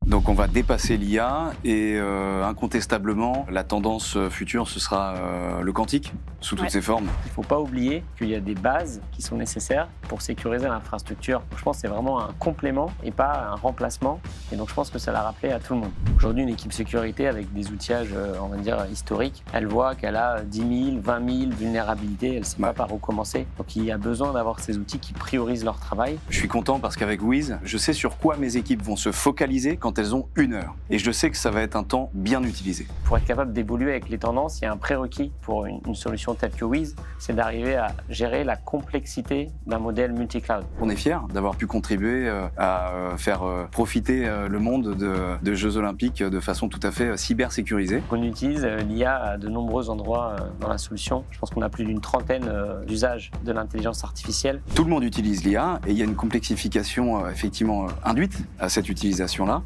Donc on va dépasser l'IA et incontestablement, la tendance future, ce sera le quantique, sous toutes ses formes. Il ne faut pas oublier qu'il y a des bases qui sont nécessaires pour sécuriser l'infrastructure. Je pense que c'est vraiment un complément et pas un remplacement. Et donc je pense que ça l'a rappelé à tout le monde. Aujourd'hui, une équipe sécurité avec des outillages, on va dire, historiques, elle voit qu'elle a 10 000, 20 000 vulnérabilités, elle ne sait pas par où commencer. Donc il y a besoin d'avoir ces outils qui priorisent leur travail. Je suis content parce qu'avec Wiz, je sais sur quoi mes équipes vont se focaliser quand elles ont 1 heure. Et je sais que ça va être un temps bien utilisé. Pour être capable d'évoluer avec les tendances, il y a un prérequis pour une solution telle que Wiz, c'est d'arriver à gérer la complexité d'un modèle multi-cloud. On est fiers d'avoir pu contribuer à faire profiter le monde de Jeux Olympiques de façon tout à fait cybersécurisée. On utilise l'IA à de nombreux endroits dans la solution. Je pense qu'on a plus d'une trentaine d'usages de l'intelligence artificielle. Tout le monde utilise l'IA et il y a une complexification effectivement induite à cette utilisation-là.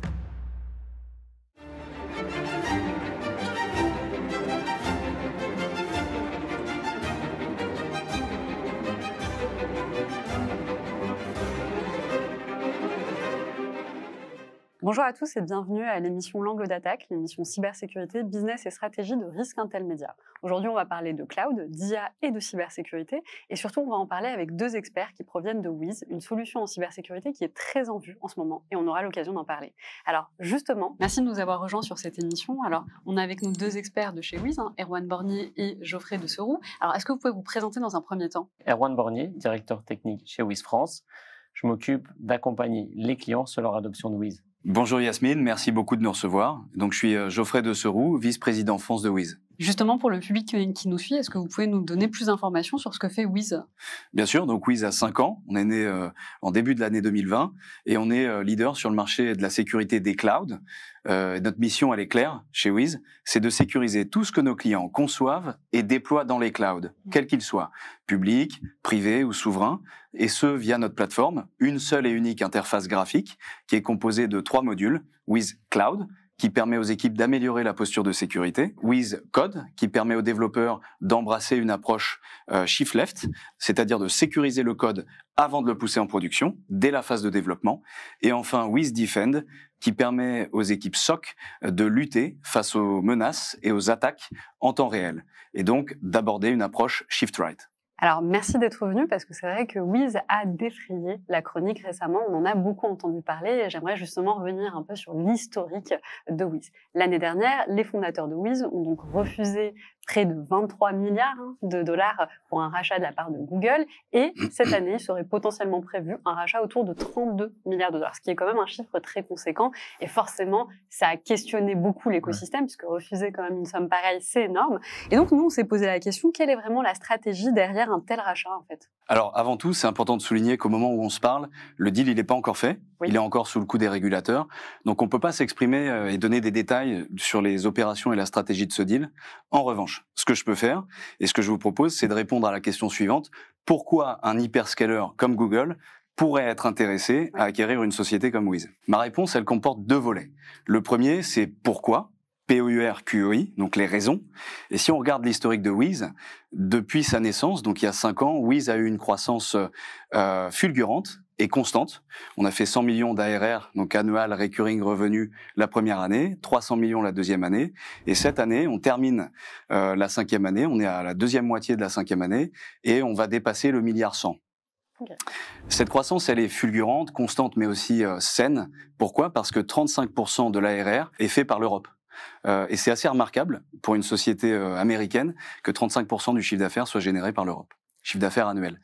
Bonjour à tous et bienvenue à l'émission L'Angle d'attaque, l'émission cybersécurité, business et stratégie de Risk Intel Media. Aujourd'hui, on va parler de cloud, d'IA et de cybersécurité. Et surtout, on va en parler avec 2 experts qui proviennent de Wiz, une solution en cybersécurité qui est très en vue en ce moment. Et on aura l'occasion d'en parler. Alors, justement, merci de nous avoir rejoints sur cette émission. Alors, on a avec nous 2 experts de chez Wiz, Erwan Bornier et Geoffrey de Seroux. Alors, est-ce que vous pouvez vous présenter dans un premier temps? Erwan Bornier, directeur technique chez Wiz France. Je m'occupe d'accompagner les clients sur leur adoption de Wiz. Bonjour Yasmine, merci beaucoup de nous recevoir. Donc je suis Geoffrey de Seroux, vice-président France de Wiz. Justement, pour le public qui nous suit, est-ce que vous pouvez nous donner plus d'informations sur ce que fait Wiz? Bien sûr, donc Wiz a 5 ans, on est né en début de l'année 2020 et on est leader sur le marché de la sécurité des clouds. Notre mission, elle est claire chez Wiz, c'est de sécuriser tout ce que nos clients conçoivent et déploient dans les clouds, quels qu'ils soient, publics, privés ou souverains, et ce via notre plateforme, une seule et unique interface graphique qui est composée de 3 modules, Wiz Cloud, qui permet aux équipes d'améliorer la posture de sécurité, Wiz Code, qui permet aux développeurs d'embrasser une approche shift left, c'est-à-dire de sécuriser le code avant de le pousser en production, dès la phase de développement, et enfin Wiz Defend, qui permet aux équipes SOC de lutter face aux menaces et aux attaques en temps réel, et donc d'aborder une approche shift right. Alors, merci d'être venu parce que c'est vrai que Wiz a défrayé la chronique récemment. On en a beaucoup entendu parler et j'aimerais justement revenir un peu sur l'historique de Wiz. L'année dernière, les fondateurs de Wiz ont donc refusé près de 23 milliards de dollars pour un rachat de la part de Google. Et cette année, il serait potentiellement prévu un rachat autour de 32 milliards de dollars, ce qui est quand même un chiffre très conséquent. Et forcément, ça a questionné beaucoup l'écosystème, puisque refuser quand même une somme pareille, c'est énorme. Et donc, nous, on s'est posé la question, quelle est vraiment la stratégie derrière un tel rachat, en fait? Alors, avant tout, c'est important de souligner qu'au moment où on se parle, le deal, il n'est pas encore fait. Oui. Il est encore sous le coup des régulateurs. Donc, on ne peut pas s'exprimer et donner des détails sur les opérations et la stratégie de ce deal. En revanche, ce que je peux faire et ce que je vous propose, c'est de répondre à la question suivante. Pourquoi un hyperscaler comme Google pourrait être intéressé à acquérir une société comme Wiz? Ma réponse, elle comporte 2 volets. Le premier, c'est pourquoi, P-O-U-R-Q-O-I, donc les raisons. Et si on regarde l'historique de Wiz, depuis sa naissance, donc il y a 5 ans, Wiz a eu une croissance fulgurante et constante. On a fait 100 millions d'ARR, donc Annual Recurring Revenue, la première année, 300 millions la deuxième année. Et cette année, on termine la 5e année, on est à la 2e moitié de la 5e année, et on va dépasser le 1,1 milliard. Okay. Cette croissance, elle est fulgurante, constante, mais aussi saine. Pourquoi? Parce que 35% de l'ARR est fait par l'Europe. Et c'est assez remarquable pour une société américaine que 35% du chiffre d'affaires soit généré par l'Europe. Chiffre d'affaires annuel.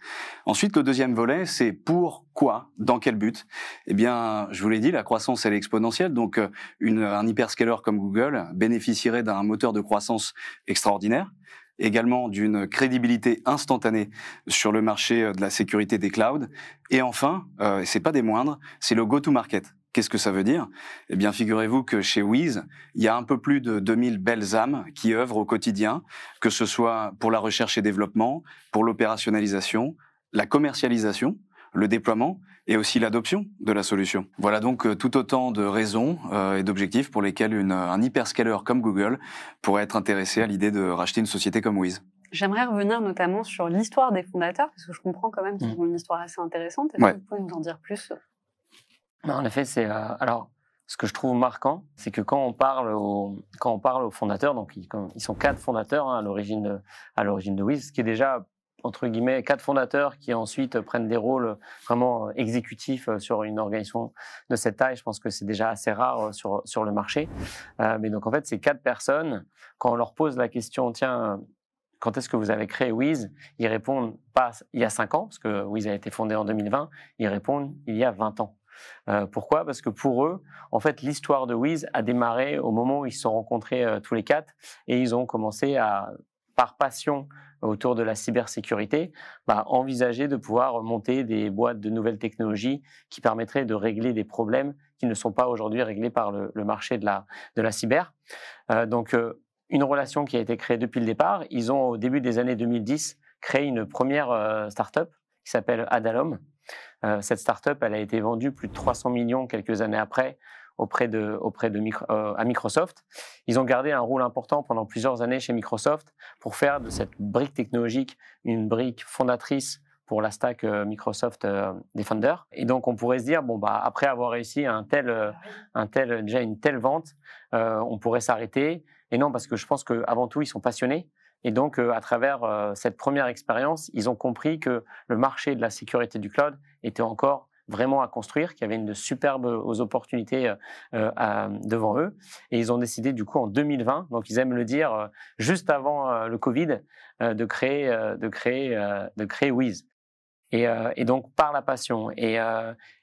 Ensuite, le deuxième volet, c'est pourquoi, dans quel but? Eh bien, je vous l'ai dit, la croissance, elle est exponentielle. Donc, un hyperscaler comme Google bénéficierait d'un moteur de croissance extraordinaire, également d'une crédibilité instantanée sur le marché de la sécurité des clouds. Et enfin, et c'est pas des moindres, c'est le go-to-market. Qu'est-ce que ça veut dire? Eh bien, figurez-vous que chez Wiz, il y a un peu plus de 2000 belles âmes qui œuvrent au quotidien, que ce soit pour la recherche et développement, pour l'opérationnalisation, la commercialisation, le déploiement et aussi l'adoption de la solution. Voilà donc tout autant de raisons et d'objectifs pour lesquels un hyperscaler comme Google pourrait être intéressé à l'idée de racheter une société comme Wiz. J'aimerais revenir notamment sur l'histoire des fondateurs, parce que je comprends quand même qu'ils ont une histoire assez intéressante. Est-ce que vous pouvez nous en dire plus? En effet, c'est alors ce que je trouve marquant, c'est que quand on parle aux fondateurs, donc ils sont 4 fondateurs à l'origine de Wiz, ce qui est déjà entre guillemets 4 fondateurs qui ensuite prennent des rôles vraiment exécutifs sur une organisation de cette taille. Je pense que c'est déjà assez rare sur le marché. Mais donc en fait, ces 4 personnes, quand on leur pose la question, tiens, quand est-ce que vous avez créé Wiz, ils répondent pas il y a 5 ans, parce que Wiz a été fondé en 2020, ils répondent il y a 20 ans. Pourquoi ? Parce que pour eux, en fait, l'histoire de Wiz a démarré au moment où ils se sont rencontrés tous les 4 et ils ont commencé par passion autour de la cybersécurité, envisager de pouvoir monter des boîtes de nouvelles technologies qui permettraient de régler des problèmes qui ne sont pas aujourd'hui réglés par le marché de la cyber. Donc, une relation qui a été créée depuis le départ. Ils ont, au début des années 2010, créé une première start-up qui s'appelle Adalom. Cette start-up, elle a été vendue plus de 300 millions quelques années après à Microsoft. Ils ont gardé un rôle important pendant plusieurs années chez Microsoft pour faire de cette brique technologique une brique fondatrice pour la stack Microsoft Defender. Et donc, on pourrait se dire, après avoir réussi déjà une telle vente, on pourrait s'arrêter. Et non, parce que je pense qu'avant tout, ils sont passionnés. Et donc, à travers cette première expérience, ils ont compris que le marché de la sécurité du cloud était encore vraiment à construire, qu'il y avait de superbes opportunités devant eux. Et ils ont décidé, du coup, en 2020, donc ils aiment le dire, juste avant le Covid, de créer Wiz. Et donc, par la passion. Et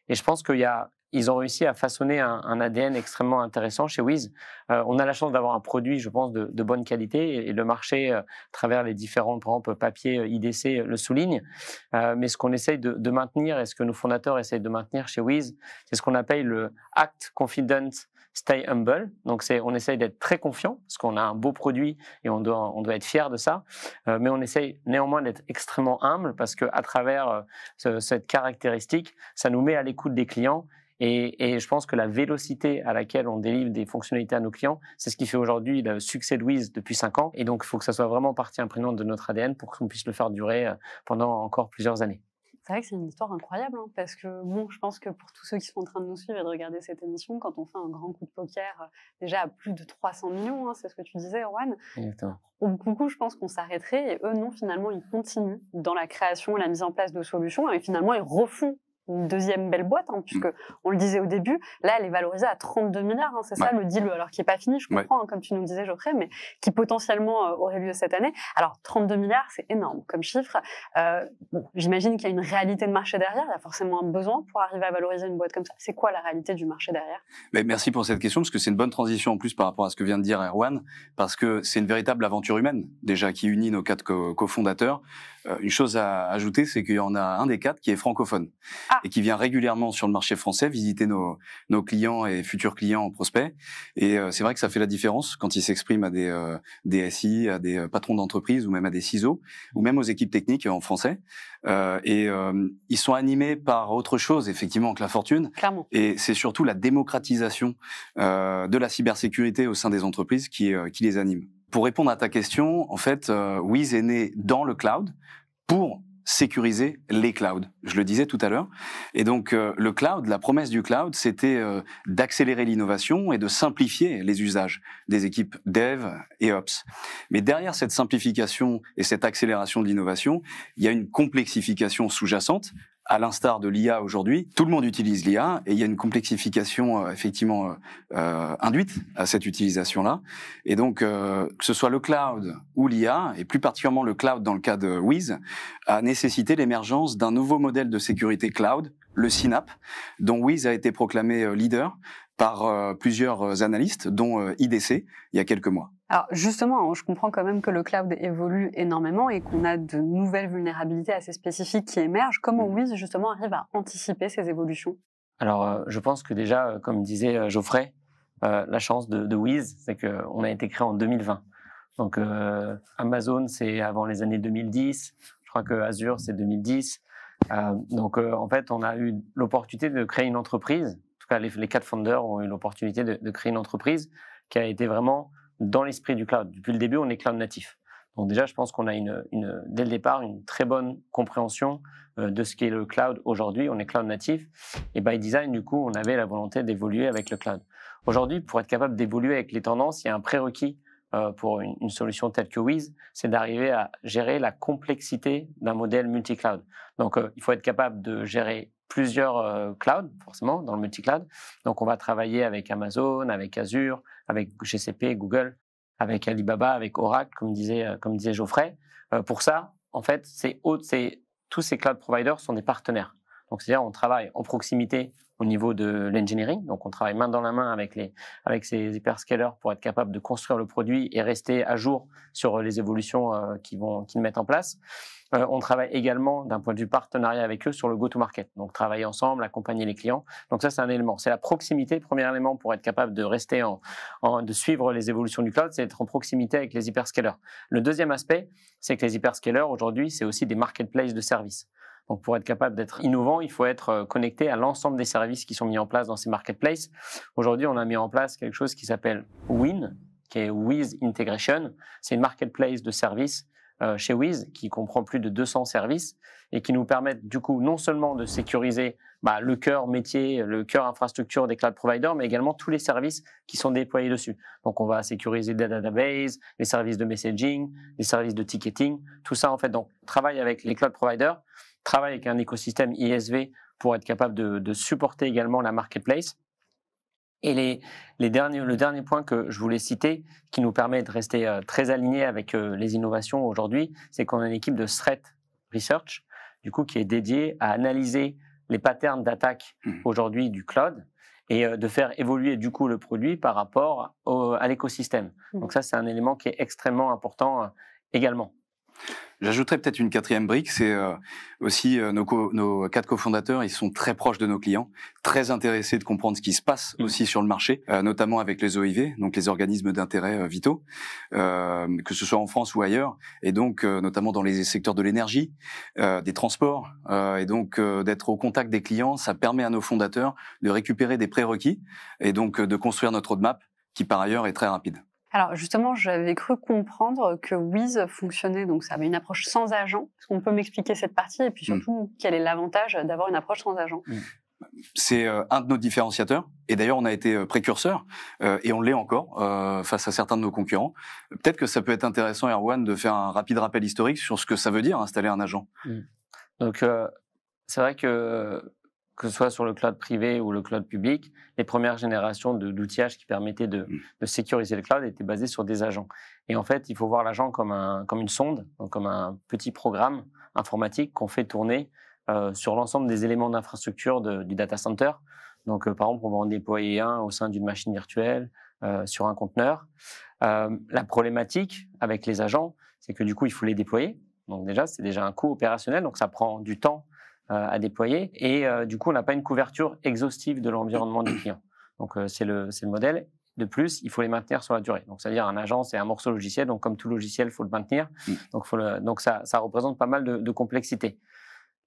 je pense qu'ils ont réussi à façonner un ADN extrêmement intéressant chez Wiz. On a la chance d'avoir un produit, je pense, de bonne qualité, et le marché, à travers les différentes, par exemple, papiers IDC, le souligne. Mais ce qu'on essaye de maintenir, et ce que nos fondateurs essayent de maintenir chez Wiz, c'est ce qu'on appelle le Act Confident, Stay Humble. Donc, on essaye d'être très confiant, parce qu'on a un beau produit et on doit être fier de ça. Mais on essaye néanmoins d'être extrêmement humble, parce qu'à travers cette caractéristique, ça nous met à l'écoute des clients. Et je pense que la vélocité à laquelle on délivre des fonctionnalités à nos clients, c'est ce qui fait aujourd'hui le succès de Wiz depuis 5 ans. Et donc, il faut que ça soit vraiment partie imprégnante de notre ADN pour qu'on puisse le faire durer pendant encore plusieurs années. C'est vrai que c'est une histoire incroyable, parce que je pense que pour tous ceux qui sont en train de nous suivre et de regarder cette émission, quand on fait un grand coup de poker, déjà à plus de 300 millions, c'est ce que tu disais, Erwan. Exactement. Beaucoup, je pense qu'on s'arrêterait, et eux, non, finalement, ils continuent dans la création et la mise en place de solutions, et finalement, ils refont une deuxième belle boîte, puisque on le disait au début, là elle est valorisée à 32 milliards, c'est ça le deal, alors qui n'est pas fini, je comprends, comme tu nous disais Geoffrey, mais qui potentiellement aurait lieu cette année. Alors 32 milliards, c'est énorme comme chiffre. J'imagine qu'il y a une réalité de marché derrière, il y a forcément un besoin pour arriver à valoriser une boîte comme ça. C'est quoi la réalité du marché derrière ? Merci pour cette question, parce que c'est une bonne transition en plus par rapport à ce que vient de dire Erwan, parce que c'est une véritable aventure humaine déjà qui unit nos 4 cofondateurs. Une chose à ajouter, c'est qu'il y en a un des 4 qui est francophone et qui vient régulièrement sur le marché français visiter nos clients et futurs clients prospects. Et c'est vrai que ça fait la différence quand ils s'expriment à des SI, à des patrons d'entreprise ou même à des CISO ou même aux équipes techniques en français. Ils sont animés par autre chose, effectivement, que la fortune. Clairement. Et c'est surtout la démocratisation de la cybersécurité au sein des entreprises qui les anime. Pour répondre à ta question, en fait, Wiz est né dans le cloud pour sécuriser les clouds. Je le disais tout à l'heure. Et donc, le cloud, la promesse du cloud, c'était d'accélérer l'innovation et de simplifier les usages des équipes dev et ops. Mais derrière cette simplification et cette accélération de l'innovation, il y a une complexification sous-jacente. À l'instar de l'IA aujourd'hui, tout le monde utilise l'IA et il y a une complexification effectivement induite à cette utilisation-là. Et donc, que ce soit le cloud ou l'IA, et plus particulièrement le cloud dans le cas de Wiz, a nécessité l'émergence d'un nouveau modèle de sécurité cloud, le CNAPP, dont Wiz a été proclamé leader par plusieurs analystes, dont IDC, il y a quelques mois. Alors justement, je comprends quand même que le cloud évolue énormément et qu'on a de nouvelles vulnérabilités assez spécifiques qui émergent. Comment Wiz justement arrive à anticiper ces évolutions ? Alors je pense que déjà, comme disait Geoffrey, la chance de Wiz, c'est qu'on a été créé en 2020. Donc Amazon, c'est avant les années 2010. Je crois que Azure, c'est 2010. Donc en fait, on a eu l'opportunité de créer une entreprise. En tout cas, les 4 founders ont eu l'opportunité de créer une entreprise qui a été vraiment dans l'esprit du cloud. Depuis le début, on est cloud natif. Donc déjà, je pense qu'on a dès le départ une très bonne compréhension de ce qu'est le cloud aujourd'hui. On est cloud natif. Et by design, du coup, on avait la volonté d'évoluer avec le cloud. Aujourd'hui, pour être capable d'évoluer avec les tendances, il y a un prérequis pour une solution telle que Wiz, c'est d'arriver à gérer la complexité d'un modèle multi-cloud. Donc, il faut être capable de gérer plusieurs clouds, forcément, dans le multi-cloud. Donc, on va travailler avec Amazon, avec Azure, avec GCP, Google, avec Alibaba, avec Oracle, comme disait Geoffrey. Pour ça, en fait, tous ces cloud providers sont des partenaires. Donc, c'est-à-dire, on travaille en proximité au niveau de l'engineering. Donc, on travaille main dans la main avec ces hyperscalers pour être capable de construire le produit et rester à jour sur les évolutions qu'ils mettent en place. On travaille également d'un point de vue partenariat avec eux sur le go-to-market. Donc, travailler ensemble, accompagner les clients. Donc, ça, c'est un élément. C'est la proximité. Premier élément pour être capable de rester de suivre les évolutions du cloud, c'est être en proximité avec les hyperscalers. Le deuxième aspect, c'est que les hyperscalers, aujourd'hui, c'est aussi des marketplaces de services. Donc, pour être capable d'être innovant, il faut être connecté à l'ensemble des services qui sont mis en place dans ces marketplaces. Aujourd'hui, on a mis en place quelque chose qui s'appelle WIN, qui est Wiz Integration. C'est une marketplace de services chez Wiz qui comprend plus de 200 services et qui nous permettent du coup non seulement de sécuriser le cœur métier, le cœur infrastructure des cloud providers, mais également tous les services qui sont déployés dessus. Donc, on va sécuriser des databases, les services de messaging, les services de ticketing, tout ça en fait. Donc, on travaille avec les cloud providers, travaille avec un écosystème ISV pour être capable de supporter également la marketplace. Et le dernier point que je voulais citer, qui nous permet de rester très alignés avec les innovations aujourd'hui, c'est qu'on a une équipe de threat research, du coup, qui est dédiée à analyser les patterns d'attaque aujourd'hui du cloud et de faire évoluer du coup le produit par rapport à l'écosystème. Donc ça, c'est un élément qui est extrêmement important également. J'ajouterais peut-être une quatrième brique, c'est aussi nos 4 cofondateurs, ils sont très proches de nos clients, très intéressés de comprendre ce qui se passe aussi sur le marché, notamment avec les OIV, donc les organismes d'intérêt vitaux, que ce soit en France ou ailleurs, et donc notamment dans les secteurs de l'énergie, des transports, et donc d'être au contact des clients, ça permet à nos fondateurs de récupérer des prérequis et donc de construire notre roadmap qui par ailleurs est très rapide. Alors justement, j'avais cru comprendre que Wiz fonctionnait, donc ça avait une approche sans agent. Est-ce qu'on peut m'expliquer cette partie et puis surtout quel est l'avantage d'avoir une approche sans agent? C'est un de nos différenciateurs et d'ailleurs on a été précurseur et on l'est encore face à certains de nos concurrents. Peut-être que ça peut être intéressant, Erwan, de faire un rapide rappel historique sur ce que ça veut dire installer un agent. Donc c'est vrai que ce soit sur le cloud privé ou le cloud public, les premières générations d'outillage qui permettaient de sécuriser le cloud étaient basées sur des agents. Et en fait, il faut voir l'agent comme une sonde, donc comme un petit programme informatique qu'on fait tourner sur l'ensemble des éléments d'infrastructure du data center. Donc, par exemple, on va en déployer un au sein d'une machine virtuelle, sur un conteneur. La problématique avec les agents, c'est que du coup, il faut les déployer. Donc déjà, c'est déjà un coût opérationnel, donc ça prend du temps à déployer et du coup on n'a pas une couverture exhaustive de l'environnement du client. Donc c'est le modèle. De plus, il faut les maintenir sur la durée. Donc c'est-à-dire un agent, c'est un morceau logiciel, donc comme tout logiciel, il faut le maintenir. Donc ça représente pas mal de complexité.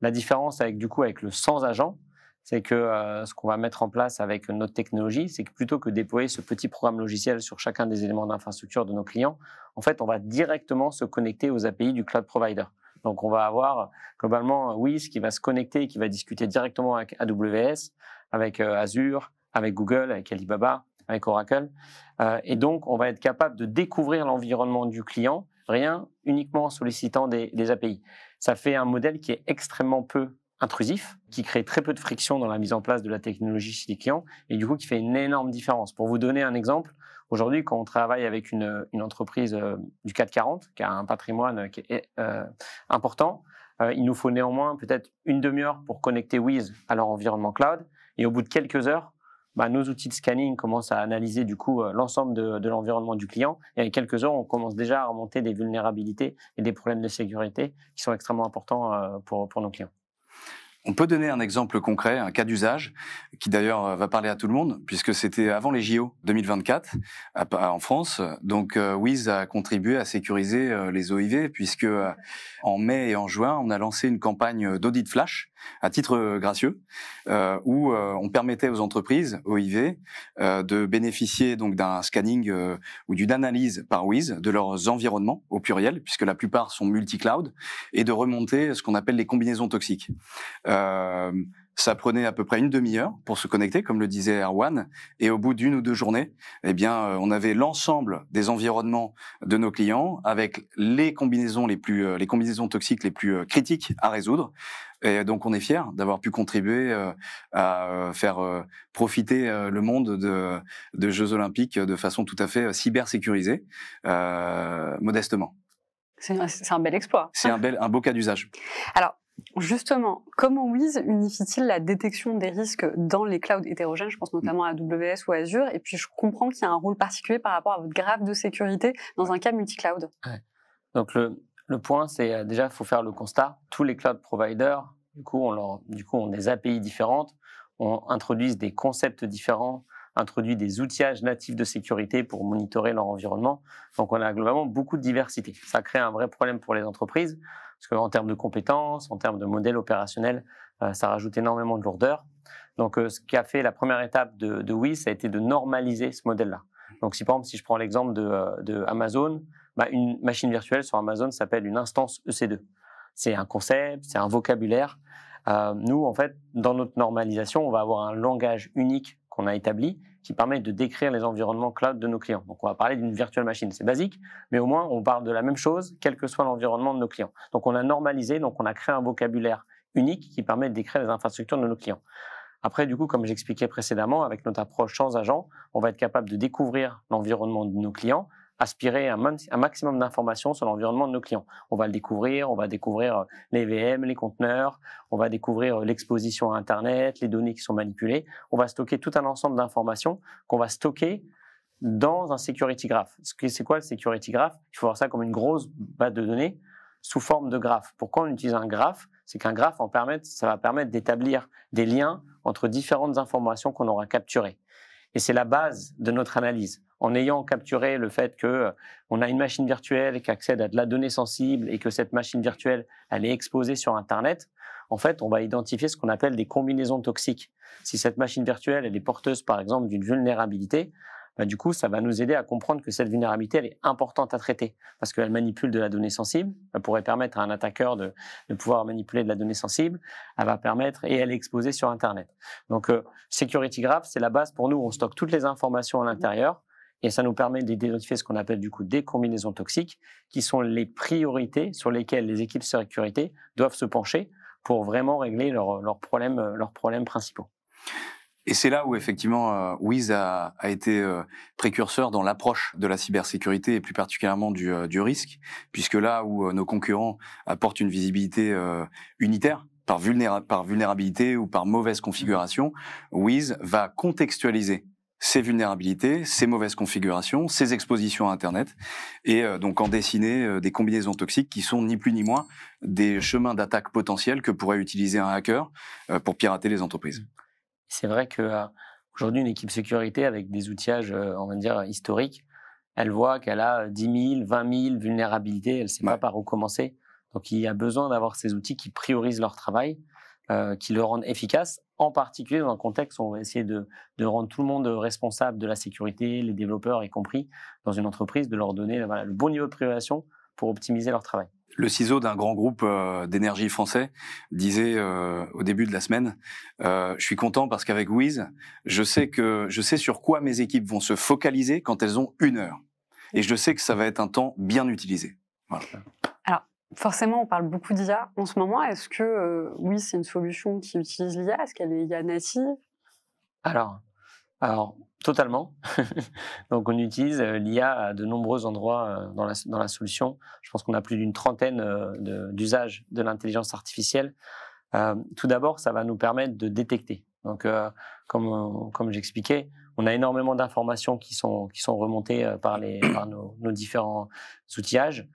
La différence avec le sans agent, c'est que ce qu'on va mettre en place avec notre technologie, c'est que plutôt que déployer ce petit programme logiciel sur chacun des éléments d'infrastructure de nos clients, en fait on va directement se connecter aux API du cloud provider. Donc, on va avoir globalement Wiz qui va se connecter et qui va discuter directement avec AWS, avec Azure, avec Google, avec Alibaba, avec Oracle. Et donc, on va être capable de découvrir l'environnement du client, uniquement en sollicitant des API. Ça fait un modèle qui est extrêmement peu intrusif, qui crée très peu de friction dans la mise en place de la technologie chez les clients et du coup qui fait une énorme différence. Pour vous donner un exemple, aujourd'hui, quand on travaille avec une entreprise du CAC 40, qui a un patrimoine qui est important, il nous faut néanmoins peut-être une demi-heure pour connecter Wiz à leur environnement cloud. Et au bout de quelques heures, nos outils de scanning commencent à analyser du coup l'ensemble de l'environnement du client. Et avec quelques heures, on commence déjà à remonter des vulnérabilités et des problèmes de sécurité qui sont extrêmement importants pour nos clients. On peut donner un exemple concret, un cas d'usage, qui d'ailleurs va parler à tout le monde, puisque c'était avant les JO 2024 en France. Donc Wiz a contribué à sécuriser les OIV, puisque en mai et en juin, on a lancé une campagne d'audit flash à titre gracieux, où on permettait aux entreprises OIV de bénéficier donc d'un scanning ou d'une analyse par Wiz de leurs environnements au pluriel, puisque la plupart sont multi-cloud, et de remonter ce qu'on appelle les combinaisons toxiques. ça prenait à peu près une demi-heure pour se connecter, comme le disait Erwan, et au bout d'1 ou 2 journées, eh bien, on avait l'ensemble des environnements de nos clients avec les combinaisons toxiques les plus critiques à résoudre. Et donc, on est fiers d'avoir pu contribuer à faire profiter le monde de Jeux Olympiques de façon tout à fait cybersécurisée, modestement. C'est un bel exploit. C'est un beau cas d'usage. Alors, justement, comment Wiz unifie-t-il la détection des risques dans les clouds hétérogènes? Je pense notamment à AWS ou Azure. Et puis, je comprends qu'il y a un rôle particulier par rapport à votre graphe de sécurité dans un cas multi-cloud. Ouais. Donc, le point, c'est déjà, il faut faire le constat. Tous les cloud providers, du coup, ont des API différentes, introduisent des concepts différents, introduit des outillages natifs de sécurité pour monitorer leur environnement. Donc, on a globalement beaucoup de diversité. Ça crée un vrai problème pour les entreprises, parce qu'en termes de compétences, en termes de modèles opérationnels, ça rajoute énormément de lourdeur. Donc, ce qui a fait la première étape de Wiz, ça a été de normaliser ce modèle-là. Donc, si par exemple, si je prends l'exemple de Amazon, une machine virtuelle sur Amazon s'appelle une instance EC2. C'est un concept, c'est un vocabulaire. Nous, en fait, dans notre normalisation, on va avoir un langage unique qu'on a établi qui permet de décrire les environnements cloud de nos clients. Donc, on va parler d'une virtual machine. C'est basique, mais au moins, on parle de la même chose, quel que soit l'environnement de nos clients. Donc, on a normalisé, donc on a créé un vocabulaire unique qui permet de décrire les infrastructures de nos clients. Après, du coup, comme j'expliquais précédemment, avec notre approche sans agent, on va être capable de découvrir l'environnement de nos clients, aspirer un maximum d'informations sur l'environnement de nos clients. On va découvrir les VM, les conteneurs, on va découvrir l'exposition à Internet, les données qui sont manipulées. On va stocker tout un ensemble d'informations qu'on va stocker dans un security graph. C'est quoi le security graph? Il faut voir ça comme une grosse base de données sous forme de graphe. Pourquoi on utilise un graphe? C'est qu'un graphe, ça va permettre d'établir des liens entre différentes informations qu'on aura capturées. Et c'est la base de notre analyse. En ayant capturé le fait qu'on a une machine virtuelle qui accède à de la donnée sensible et que cette machine virtuelle, elle est exposée sur Internet, en fait, on va identifier ce qu'on appelle des combinaisons toxiques. Si cette machine virtuelle, elle est porteuse, par exemple, d'une vulnérabilité, du coup, ça va nous aider à comprendre que cette vulnérabilité, elle est importante à traiter parce qu'elle manipule de la donnée sensible. Elle pourrait permettre à un attaqueur de pouvoir manipuler de la donnée sensible. Elle va permettre et elle est exposée sur Internet. Donc, Security Graph, c'est la base pour nous. On stocke toutes les informations à l'intérieur et ça nous permet d'identifier ce qu'on appelle du coup des combinaisons toxiques qui sont les priorités sur lesquelles les équipes de sécurité doivent se pencher pour vraiment régler leurs problèmes principaux. Et c'est là où effectivement Wiz a été précurseur dans l'approche de la cybersécurité et plus particulièrement du risque, puisque là où nos concurrents apportent une visibilité unitaire par vulnérabilité ou par mauvaise configuration, Wiz va contextualiser ces vulnérabilités, ces mauvaises configurations, ces expositions à Internet, et donc en dessiner des combinaisons toxiques qui sont ni plus ni moins des chemins d'attaque potentiels que pourrait utiliser un hacker pour pirater les entreprises. C'est vrai qu'aujourd'hui, une équipe sécurité avec des outillages, on va dire, historiques, elle voit qu'elle a 10 000, 20 000 vulnérabilités, elle ne sait pas par où commencer. Donc, il y a besoin d'avoir ces outils qui priorisent leur travail, qui le rendent efficace, en particulier dans un contexte où on va essayer de rendre tout le monde responsable de la sécurité, les développeurs y compris, dans une entreprise, de leur donner le bon niveau de priorisation pour optimiser leur travail. Le CISO d'un grand groupe d'énergie français disait au début de la semaine, je suis content parce qu'avec Wiz, je sais sur quoi mes équipes vont se focaliser quand elles ont 1 heure. Et je sais que ça va être un temps bien utilisé. Voilà. Alors, forcément, on parle beaucoup d'IA en ce moment. Est-ce que Wiz, c'est une solution qui utilise l'IA? Est-ce qu'elle est IA native? Alors, totalement. Donc, on utilise l'IA à de nombreux endroits dans la solution. Je pense qu'on a plus d'une trentaine d'usages de l'intelligence artificielle. Tout d'abord, ça va nous permettre de détecter. Donc, comme j'expliquais, on a énormément d'informations qui sont remontées par nos différents outillages.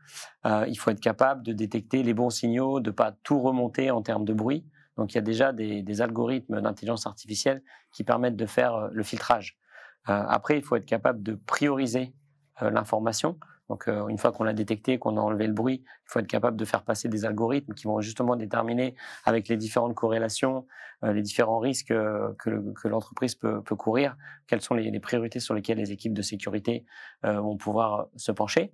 Il faut être capable de détecter les bons signaux, de ne pas tout remonter en termes de bruit. Donc, il y a déjà des algorithmes d'intelligence artificielle qui permettent de faire le filtrage. Après, il faut être capable de prioriser l'information. Donc, une fois qu'on l'a détecté, qu'on a enlevé le bruit, il faut être capable de faire passer des algorithmes qui vont justement déterminer avec les différentes corrélations, les différents risques que l'entreprise peut courir, quelles sont les priorités sur lesquelles les équipes de sécurité vont pouvoir se pencher.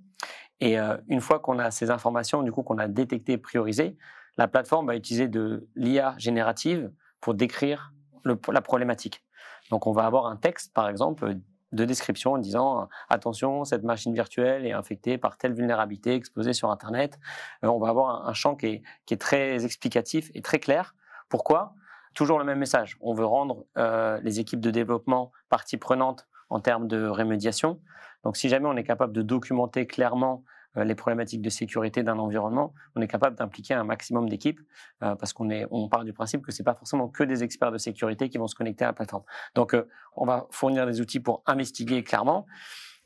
Et une fois qu'on a ces informations, du coup, qu'on a détectées et priorisées, la plateforme va utiliser de l'IA générative pour décrire la problématique. Donc, on va avoir un texte, par exemple, de description en disant « Attention, cette machine virtuelle est infectée par telle vulnérabilité exposée sur Internet ». On va avoir un champ qui est très explicatif et très clair. Pourquoi ? Toujours le même message. On veut rendre les équipes de développement partie prenante en termes de remédiation. Donc, si jamais on est capable de documenter clairement les problématiques de sécurité d'un environnement, on est capable d'impliquer un maximum d'équipes parce on part du principe que ce n'est pas forcément que des experts de sécurité qui vont se connecter à la plateforme. Donc, on va fournir des outils pour investiguer clairement.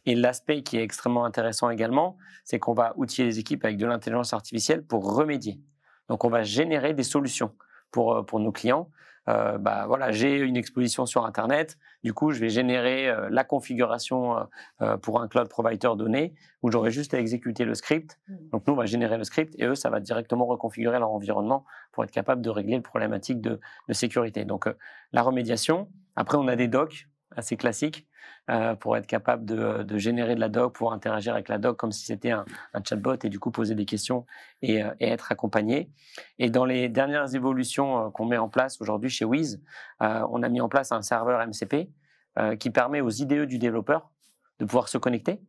Et l'aspect qui est extrêmement intéressant également, c'est qu'on va outiller les équipes avec de l'intelligence artificielle pour remédier. Donc, on va générer des solutions pour nos clients. Voilà, j'ai une exposition sur Internet, du coup, je vais générer la configuration pour un cloud provider donné, où j'aurai juste à exécuter le script. Donc, nous, on va générer le script et eux, ça va directement reconfigurer leur environnement pour être capable de régler les problématiques de sécurité. Donc, la remédiation. Après, on a des docs assez classiques pour être capable de générer de la doc, pour interagir avec la doc comme si c'était un chatbot et du coup poser des questions et être accompagné. Et dans les dernières évolutions qu'on met en place aujourd'hui chez Wiz, on a mis en place un serveur MCP qui permet aux IDE du développeur de pouvoir se connecter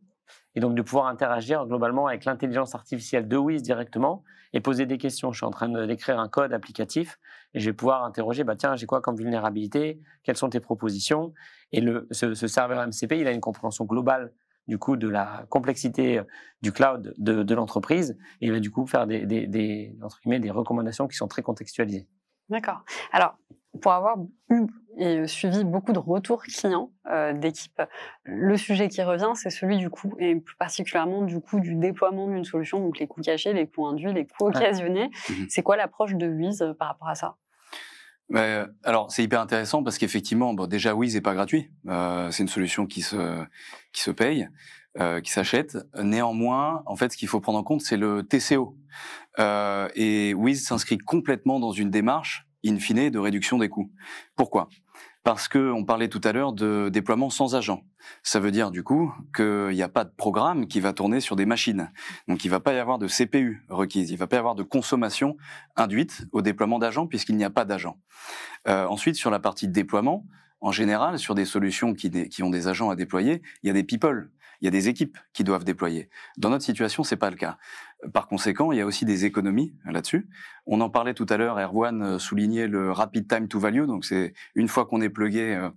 et donc de pouvoir interagir globalement avec l'intelligence artificielle de Wiz directement et poser des questions. Je suis en train d'écrire un code applicatif et je vais pouvoir interroger, tiens, j'ai quoi comme vulnérabilité? Quelles sont tes propositions? Et ce serveur MCP, il a une compréhension globale du coup de la complexité du cloud de l'entreprise et il va du coup faire entre guillemets, des recommandations qui sont très contextualisées. D'accord. Alors, pour avoir eu et suivi beaucoup de retours clients d'équipes, le sujet qui revient, c'est celui du coût, et plus particulièrement du coût du déploiement d'une solution, donc les coûts cachés, les coûts induits, les coûts occasionnés. C'est quoi l'approche de Wiz par rapport à ça ? Alors, c'est hyper intéressant parce qu'effectivement, déjà, Wiz n'est pas gratuit. C'est une solution qui se paye, qui s'achète. Néanmoins, en fait, ce qu'il faut prendre en compte, c'est le TCO. Et Wiz s'inscrit complètement dans une démarche, in fine, de réduction des coûts. Pourquoi ? Parce qu'on parlait tout à l'heure de déploiement sans agent. Ça veut dire du coup qu'il n'y a pas de programme qui va tourner sur des machines. Donc il ne va pas y avoir de CPU requise, il ne va pas y avoir de consommation induite au déploiement d'agents puisqu'il n'y a pas d'agents. Ensuite, sur la partie de déploiement, en général, sur des solutions qui ont des agents à déployer, il y a des people, il y a des équipes qui doivent déployer. Dans notre situation, c'est pas le cas. Par conséquent, il y a aussi des économies là-dessus. On en parlait tout à l'heure, Erwan soulignait le rapid time to value, donc c'est une fois qu'on est plugué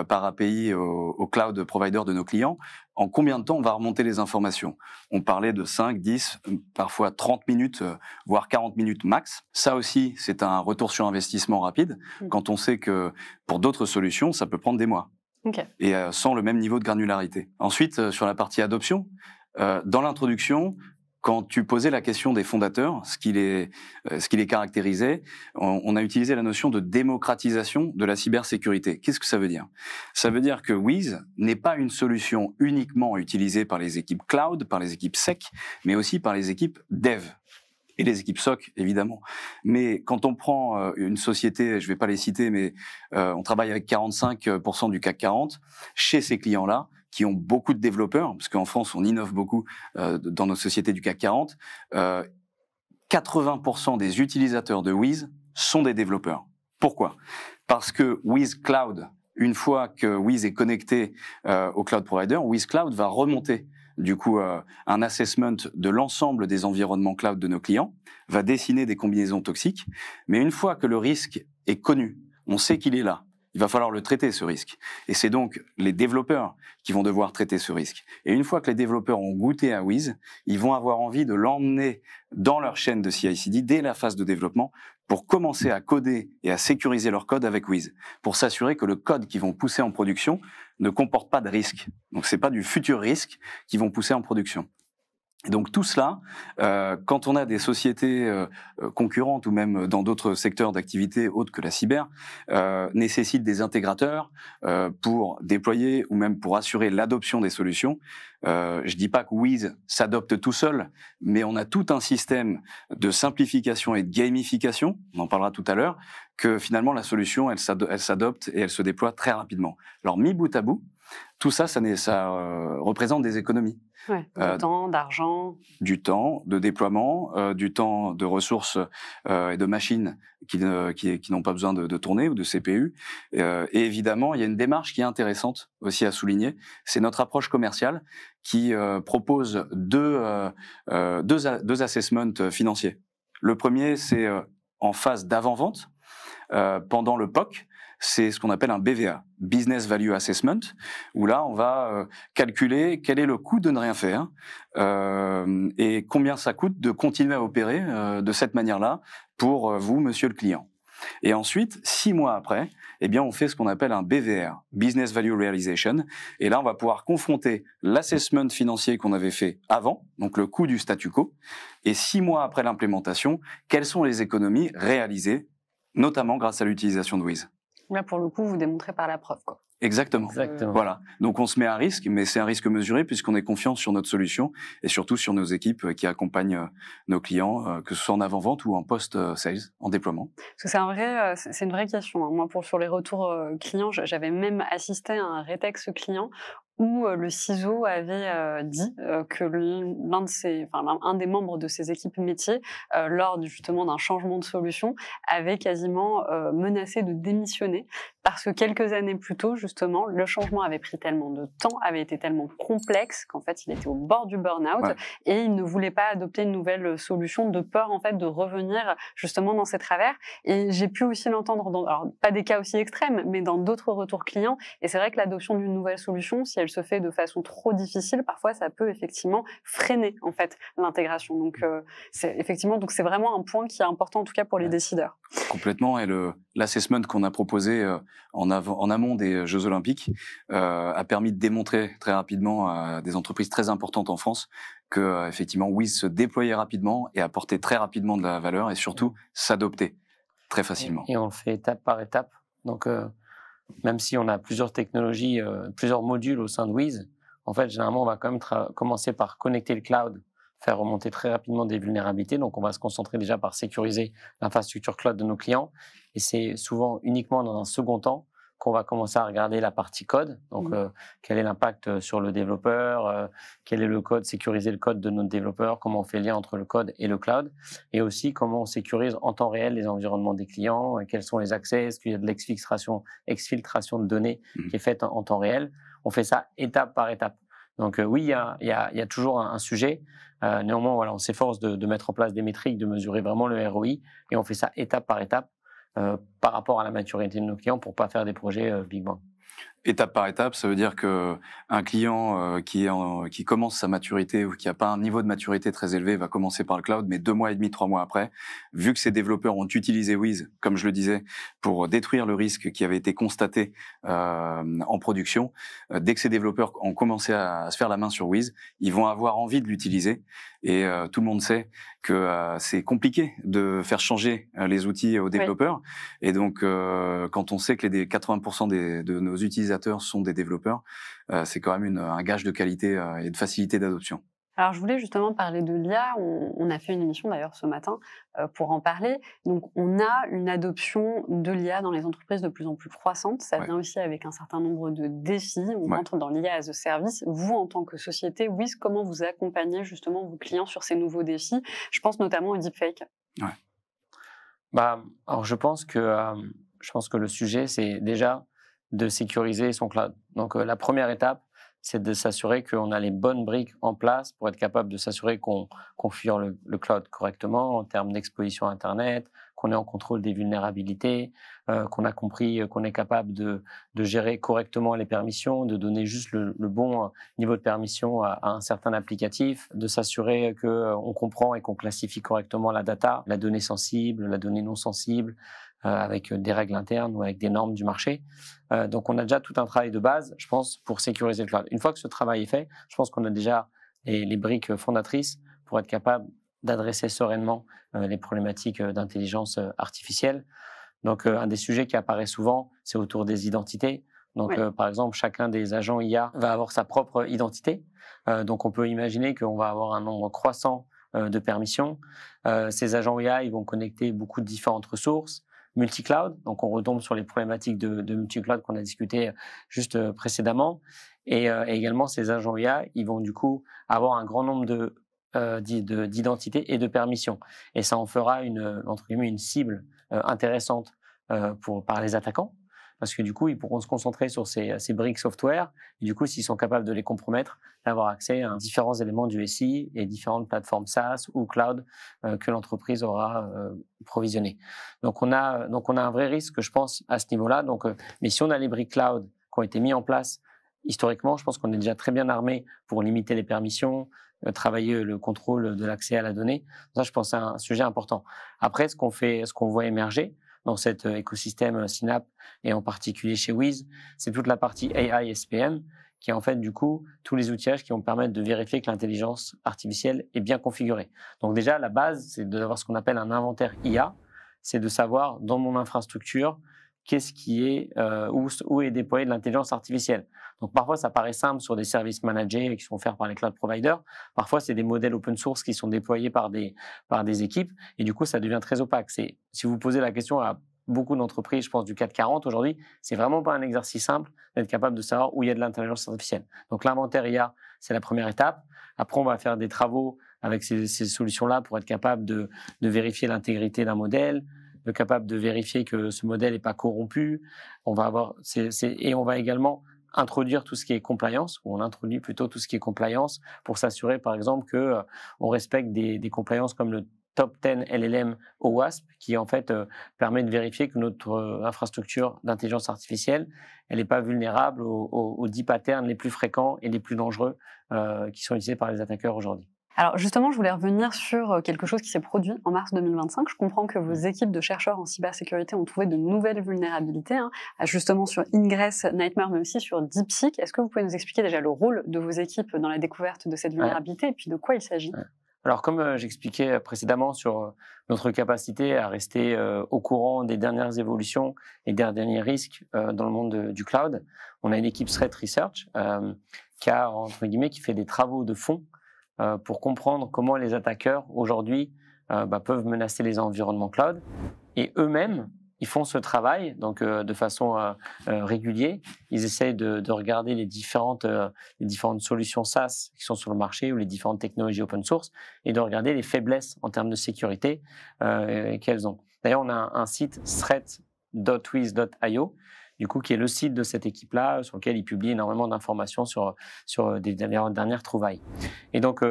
par API au cloud provider de nos clients, en combien de temps on va remonter les informations? On parlait de 5, 10, parfois 30 minutes, voire 40 minutes max. Ça aussi, c'est un retour sur investissement rapide, quand on sait que pour d'autres solutions, ça peut prendre des mois. Okay. Et sans le même niveau de granularité. Ensuite, sur la partie adoption, dans l'introduction, quand tu posais la question des fondateurs, ce qui les caractérisait, on a utilisé la notion de démocratisation de la cybersécurité. Qu'est-ce que ça veut dire? Ça veut dire que Wiz n'est pas une solution uniquement utilisée par les équipes cloud, par les équipes sec, mais aussi par les équipes dev. Et les équipes SOC, évidemment. Mais quand on prend une société, je ne vais pas les citer, mais on travaille avec 45% du CAC 40, chez ces clients-là, qui ont beaucoup de développeurs, parce qu'en France, on innove beaucoup dans nos sociétés du CAC 40, 80% des utilisateurs de Wiz sont des développeurs. Pourquoi? Parce que Wiz Cloud, une fois que Wiz est connecté au cloud provider, Wiz Cloud va remonter du coup un assessment de l'ensemble des environnements cloud de nos clients, va dessiner des combinaisons toxiques, mais une fois que le risque est connu, on sait qu'il est là, il va falloir le traiter, ce risque. Et c'est donc les développeurs qui vont devoir traiter ce risque. Et une fois que les développeurs ont goûté à Wiz, ils vont avoir envie de l'emmener dans leur chaîne de CI/CD dès la phase de développement pour commencer à coder et à sécuriser leur code avec Wiz, pour s'assurer que le code qu'ils vont pousser en production ne comporte pas de risque. Donc c'est pas du futur risque qu'ils vont pousser en production. Et donc tout cela, quand on a des sociétés concurrentes ou même dans d'autres secteurs d'activité autres que la cyber, nécessite des intégrateurs pour déployer ou même pour assurer l'adoption des solutions. Je dis pas que Wiz s'adopte tout seul, mais on a tout un système de simplification et de gamification, on en parlera tout à l'heure, que finalement la solution elle s'adopte et elle se déploie très rapidement. Alors mis bout à bout, Tout ça, ça représente des économies. Ouais, du temps, d'argent. Du temps de déploiement, du temps de ressources et de machines qui n'ont pas besoin de tourner ou de CPU. Et évidemment, il y a une démarche qui est intéressante aussi à souligner. C'est notre approche commerciale qui propose deux assessments financiers. Le premier, c'est en phase d'avant-vente, pendant le POC. C'est ce qu'on appelle un BVA, Business Value Assessment, où là, on va calculer quel est le coût de ne rien faire et combien ça coûte de continuer à opérer de cette manière-là pour vous, monsieur le client. Et ensuite, 6 mois après, eh bien, on fait ce qu'on appelle un BVR, Business Value Realization. Et là, on va pouvoir confronter l'assessment financier qu'on avait fait avant, donc le coût du statu quo, et 6 mois après l'implémentation, quelles sont les économies réalisées, notamment grâce à l'utilisation de Wiz. Là, pour le coup, vous démontrez par la preuve, quoi. Exactement. Voilà. Donc, on se met à risque, mais c'est un risque mesuré puisqu'on est confiant sur notre solution et surtout sur nos équipes qui accompagnent nos clients, que ce soit en avant-vente ou en post-sales, en déploiement. Parce que c'est une vraie question. Hein. Moi, sur les retours clients, j'avais même assisté à un rétex client où le CISO avait dit que un des membres de ses équipes métiers, lors justement d'un changement de solution, avait quasiment menacé de démissionner parce que quelques années plus tôt, justement, le changement avait pris tellement de temps, avait été tellement complexe qu'en fait, il était au bord du burn-out et il ne voulait pas adopter une nouvelle solution de peur en fait de revenir justement dans ses travers. Et j'ai pu aussi l'entendre alors pas des cas aussi extrêmes, mais dans d'autres retours clients. Et c'est vrai que l'adoption d'une nouvelle solution, si elle se fait de façon trop difficile, parfois ça peut effectivement freiner en fait l'intégration. Donc c'est vraiment un point qui est important en tout cas pour les décideurs. Complètement. Et l'assessment qu'on a proposé en amont des Jeux Olympiques a permis de démontrer très rapidement à des entreprises très importantes en France que effectivement Wiz se déployait rapidement et apportait très rapidement de la valeur et surtout s'adoptait très facilement. Et on le fait étape par étape. Donc même si on a plusieurs technologies, plusieurs modules au sein de Wiz, en fait généralement on va quand même commencer par connecter le cloud, faire remonter très rapidement des vulnérabilités. Donc, on va se concentrer déjà par sécuriser l'infrastructure cloud de nos clients. Et c'est souvent uniquement dans un second temps qu'on va commencer à regarder la partie code. Donc, quel est l'impact sur le développeur, quel est le code, sécuriser le code de notre développeur, comment on fait le lien entre le code et le cloud, et aussi comment on sécurise en temps réel les environnements des clients, quels sont les accès, est-ce qu'il y a de l'exfiltration de données qui est faite en temps réel. On fait ça étape par étape. Donc oui, il y a toujours un sujet. Néanmoins, voilà, on s'efforce de mettre en place des métriques, de mesurer vraiment le ROI, et on fait ça étape par étape par rapport à la maturité de nos clients pour pas faire des projets Big Bang. Étape par étape, ça veut dire que un client qui commence sa maturité ou qui n'a pas un niveau de maturité très élevé va commencer par le cloud, mais 2 mois et demi, 3 mois après, vu que ses développeurs ont utilisé Wiz, comme je le disais, pour détruire le risque qui avait été constaté en production, dès que ces développeurs ont commencé à se faire la main sur Wiz, ils vont avoir envie de l'utiliser. Et tout le monde sait que c'est compliqué de faire changer les outils aux développeurs. Oui. Et donc, quand on sait que 80% de nos utilisateurs sont des développeurs, c'est quand même un gage de qualité et de facilité d'adoption. Alors, je voulais justement parler de l'IA. On a fait une émission d'ailleurs ce matin pour en parler. Donc, on a une adoption de l'IA dans les entreprises de plus en plus croissante. Ça vient aussi avec un certain nombre de défis. On rentre dans l'IA as a service. Vous, en tant que société, Wiz, comment vous accompagnez justement vos clients sur ces nouveaux défis? Je pense notamment au deepfake. Alors, je pense que le sujet, c'est déjà de sécuriser son cloud. Donc, la première étape, c'est de s'assurer qu'on a les bonnes briques en place pour être capable de s'assurer qu'on configure le cloud correctement en termes d'exposition Internet, qu'on est en contrôle des vulnérabilités, qu'on a compris qu'on est capable de gérer correctement les permissions, de donner juste le bon niveau de permission à un certain applicatif, de s'assurer qu'on comprend et qu'on classifie correctement la data, la donnée sensible, la donnée non sensible, avec des règles internes ou avec des normes du marché. Donc, on a déjà tout un travail de base, je pense, pour sécuriser le cloud. Une fois que ce travail est fait, je pense qu'on a déjà les briques fondatrices pour être capable d'adresser sereinement les problématiques d'intelligence artificielle. Donc, un des sujets qui apparaît souvent, c'est autour des identités. Donc, par exemple, chacun des agents IA va avoir sa propre identité. Donc, on peut imaginer qu'on va avoir un nombre croissant de permissions. Ces agents IA, ils vont connecter beaucoup de différentes ressources. multi-cloud. Donc, on retombe sur les problématiques de multi-cloud qu'on a discuté juste précédemment. Et également, ces agents IA, ils vont du coup avoir un grand nombre d'identités et de permissions. Et ça en fera entre guillemets, une cible intéressante par les attaquants. Parce que du coup, ils pourront se concentrer sur ces briques software. Et du coup, s'ils sont capables de les compromettre, d'avoir accès à différents éléments du SI et différentes plateformes SaaS ou cloud que l'entreprise aura provisionnées. Donc, on a un vrai risque, je pense, à ce niveau-là. Mais si on a les briques cloud qui ont été mis en place historiquement, je pense qu'on est déjà très bien armé pour limiter les permissions, travailler le contrôle de l'accès à la donnée. Ça, je pense, c'est un sujet important. Après, ce qu'on voit émerger dans cet écosystème Synapse et en particulier chez Wiz, c'est toute la partie AI SPM qui est en fait du coup tous les outillages qui vont permettre de vérifier que l'intelligence artificielle est bien configurée. Donc déjà, la base, c'est d'avoir ce qu'on appelle un inventaire IA, c'est de savoir dans mon infrastructure qu'est-ce qui est, où est déployée de l'intelligence artificielle. Donc parfois, ça paraît simple sur des services managés qui sont offerts par les cloud providers. Parfois, c'est des modèles open source qui sont déployés par des équipes. Et du coup, ça devient très opaque. Si vous posez la question à beaucoup d'entreprises, je pense du CAC 40 aujourd'hui, c'est vraiment pas un exercice simple d'être capable de savoir où il y a de l'intelligence artificielle. Donc l'inventaire IA, c'est la première étape. Après, on va faire des travaux avec ces solutions-là pour être capable de vérifier l'intégrité d'un modèle, capable de vérifier que ce modèle n'est pas corrompu. On va également introduire tout ce qui est compliance, ou on introduit plutôt tout ce qui est compliance pour s'assurer, par exemple, que on respecte des compliances comme le Top 10 LLM OWASP, qui en fait permet de vérifier que notre infrastructure d'intelligence artificielle, elle n'est pas vulnérable aux 10 patterns les plus fréquents et les plus dangereux qui sont utilisés par les attaqueurs aujourd'hui. Alors justement, je voulais revenir sur quelque chose qui s'est produit en mars 2025. Je comprends que vos équipes de chercheurs en cybersécurité ont trouvé de nouvelles vulnérabilités, justement sur Ingress, Nightmare, mais aussi sur DeepSeek. Est-ce que vous pouvez nous expliquer déjà le rôle de vos équipes dans la découverte de cette vulnérabilité et puis de quoi il s'agit? Alors comme j'expliquais précédemment sur notre capacité à rester au courant des dernières évolutions et des derniers risques dans le monde du cloud, on a une équipe Threat Research qui fait des travaux de fond pour comprendre comment les attaqueurs aujourd'hui peuvent menacer les environnements cloud. Et eux-mêmes, ils font ce travail donc de façon régulière. Ils essayent de regarder les différentes solutions SaaS qui sont sur le marché ou les différentes technologies open source et de regarder les faiblesses en termes de sécurité qu'elles ont. D'ailleurs, on a un site threat.wiz.io du coup, qui est le site de cette équipe-là, sur lequel ils publient énormément d'informations sur des dernières trouvailles. Et donc,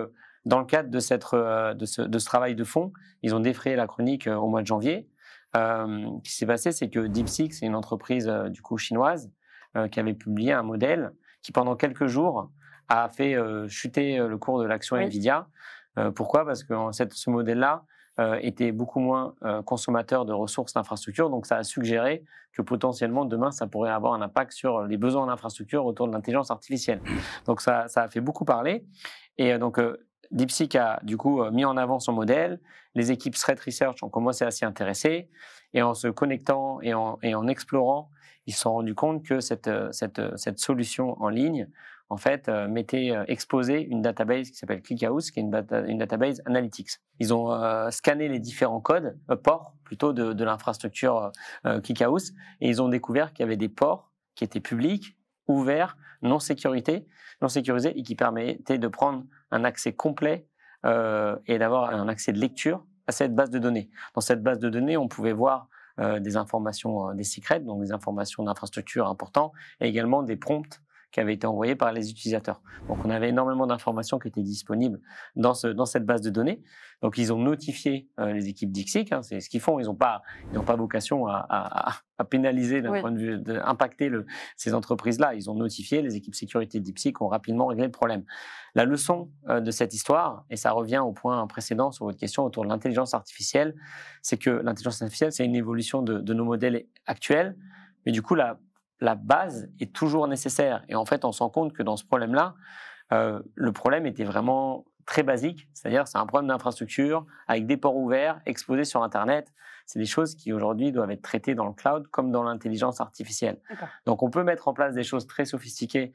dans le cadre de ce travail de fond, ils ont défrayé la chronique au mois de janvier. Ce qui s'est passé, c'est que DeepSeek, c'est une entreprise du coup chinoise qui avait publié un modèle qui, pendant quelques jours, a fait chuter le cours de l'action Nvidia. Pourquoi? Parce que ce modèle-là était beaucoup moins consommateur de ressources d'infrastructure, donc ça a suggéré que potentiellement demain ça pourrait avoir un impact sur les besoins en infrastructure autour de l'intelligence artificielle. Donc ça a fait beaucoup parler, et donc DeepSeek a du coup mis en avant son modèle, les équipes Threat Research ont commencé à s'y intéresser, et en se connectant et en explorant, ils se sont rendus compte que cette solution en ligne en fait, exposé une database qui s'appelle ClickHouse, qui est une database analytics. Ils ont scanné les différents ports plutôt de l'infrastructure ClickHouse, et ils ont découvert qu'il y avait des ports qui étaient publics, ouverts, non sécurisés, et qui permettaient de prendre un accès complet et d'avoir un accès de lecture à cette base de données. Dans cette base de données, on pouvait voir des informations, des secrets, donc des informations d'infrastructure importantes, et également des prompts qui avaient été envoyés par les utilisateurs. Donc, on avait énormément d'informations qui étaient disponibles dans cette base de données. Donc, ils ont notifié les équipes DeepSeek, c'est ce qu'ils font. Ils n'ont pas vocation à pénaliser d'un point de vue, d'impacter ces entreprises-là. Ils ont notifié, les équipes sécurité de DeepSeek ont rapidement réglé le problème. La leçon de cette histoire, et ça revient au point précédent sur votre question autour de l'intelligence artificielle, c'est que l'intelligence artificielle, c'est une évolution de nos modèles actuels, mais du coup, la base est toujours nécessaire. Et en fait, on se rend compte que dans ce problème-là, le problème était vraiment très basique, c'est-à-dire c'est un problème d'infrastructure avec des ports ouverts, exposés sur Internet. C'est des choses qui aujourd'hui doivent être traitées dans le cloud comme dans l'intelligence artificielle. Donc on peut mettre en place des choses très sophistiquées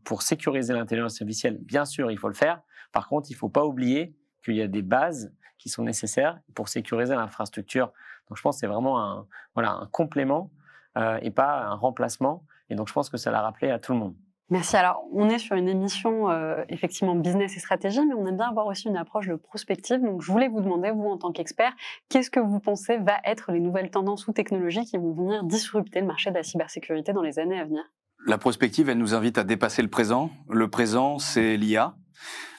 pour sécuriser l'intelligence artificielle. Bien sûr, il faut le faire. Par contre, il ne faut pas oublier qu'il y a des bases qui sont nécessaires pour sécuriser l'infrastructure. Donc je pense que c'est vraiment un complément et pas un remplacement. Et donc je pense que ça l'a rappelé à tout le monde. Merci. Alors, on est sur une émission effectivement business et stratégie, mais on aime bien avoir aussi une approche de prospective. Donc, je voulais vous demander, vous en tant qu'expert, qu'est-ce que vous pensez va être les nouvelles tendances ou technologies qui vont venir disrupter le marché de la cybersécurité dans les années à venir? La prospective, elle nous invite à dépasser le présent. Le présent, c'est l'IA.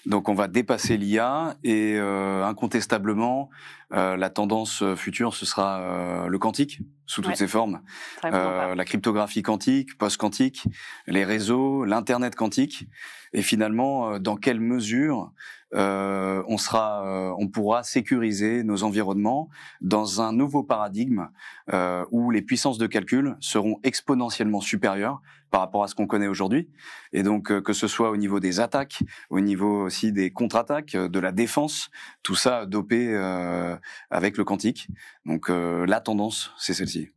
Donc on va dépasser l'IA et incontestablement, la tendance future, ce sera le quantique sous toutes ses formes. La cryptographie quantique, post-quantique, les réseaux, l'Internet quantique. Et finalement, dans quelle mesure on pourra sécuriser nos environnements dans un nouveau paradigme où les puissances de calcul seront exponentiellement supérieures par rapport à ce qu'on connaît aujourd'hui. Et donc, que ce soit au niveau des attaques, au niveau aussi des contre-attaques, de la défense, tout ça dopé avec le quantique. Donc, la tendance, c'est celle-ci.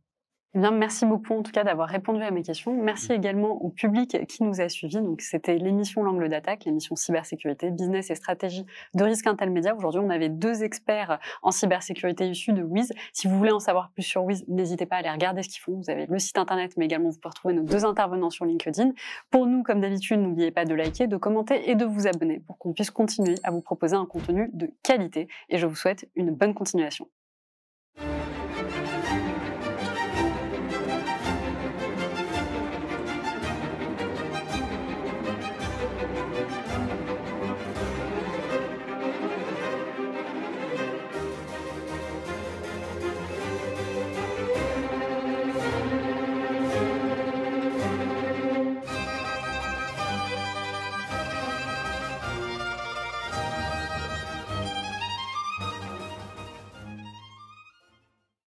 Eh bien, merci beaucoup en tout cas d'avoir répondu à mes questions. Merci également au public qui nous a suivis. Donc, c'était l'émission L'Angle d'attaque, l'émission cybersécurité, business et stratégie de Risk Intel Media. Aujourd'hui, on avait 2 experts en cybersécurité issus de Wiz. Si vous voulez en savoir plus sur Wiz, n'hésitez pas à aller regarder ce qu'ils font. Vous avez le site internet, mais également vous pouvez retrouver nos 2 intervenants sur LinkedIn. Pour nous, comme d'habitude, n'oubliez pas de liker, de commenter et de vous abonner pour qu'on puisse continuer à vous proposer un contenu de qualité. Et je vous souhaite une bonne continuation.